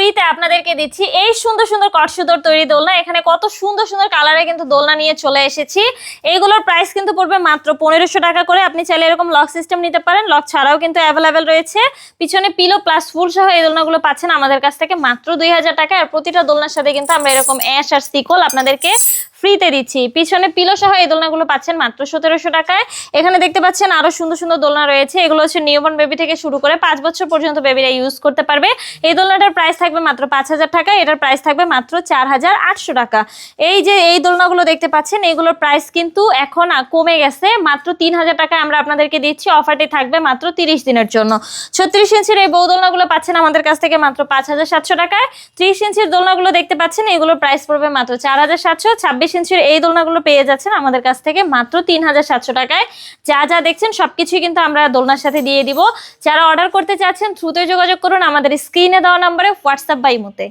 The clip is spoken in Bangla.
ফ্রিতে আপনাদেরকে দিচ্ছি এই সুন্দর সুন্দর কটসুতোর তৈরি দোলনা। এখানে কত সুন্দর সুন্দর কালারে কিন্তু দোলনা নিয়ে চলে এসেছি। এইগুলোর প্রাইস কিন্তু পড়বে মাত্র 1500 টাকা করে। আপনি চাইলে এরকম লক সিস্টেম নিতে পারেন, লক ছাড়াও কিন্তু অ্যাভেলেবেল রয়েছে। পিছনে পিলো প্লাস ফুল সহ এই দোলনাগুলো পাচ্ছেন আমাদের কাছ থেকে মাত্র 2000 টাকা। আর প্রতিটা দোলনার সাথে কিন্তু আমরা এরকম অ্যাশ আর সিকল আপনাদেরকে ফ্রিতে দিচ্ছি। পিছনে পিলো সহ এই দোলনাগুলো পাচ্ছেন মাত্র 1700 টাকায়। এখানে দেখতে পাচ্ছেন আরো সুন্দর সুন্দর দোলনা রয়েছে। এগুলো হচ্ছে নিউবর্ন বেবি থেকে শুরু করে 5 বছর পর্যন্ত বেবিরা ইউজ করতে পারবে। এই দোলনাটার প্রাইস থাকবে মাত্র 5000 টাকা, এটার প্রাইস থাকবে মাত্র 4800 টাকা। এই যে এই দোলনাগুলো দেখতে পাচ্ছেন এগুলোর প্রাইস কিন্তু এখন কমে গেছে, মাত্র 3000 টাকায় আমরা আপনাদেরকে দিচ্ছি। অফারটি থাকবে মাত্র 30 দিনের জন্য। 36 ইঞ্চির এই বউ দোলনাগুলো পাচ্ছেন আমাদের কাছ থেকে মাত্র 5700 টাকায়। 30 ইঞ্চির দোলনাগুলো দেখতে পাচ্ছেন এগুলোর প্রাইস পড়বে মাত্র 4700। 26 ইঞ্চির এই দোলনাগুলো পেয়ে যাচ্ছেন আমাদের কাছ থেকে মাত্র 3700 টাকায়। যা যা দেখছেন সবকিছুই কিন্তু আমরা দোলনার সাথে দিয়ে দিব। যারা অর্ডার করতে চাচ্ছেন দ্রুত যোগাযোগ করুন আমাদের স্ক্রিনে দেওয়া নম্বরে, হোয়াটসঅ্যাপ বা ইমোতে।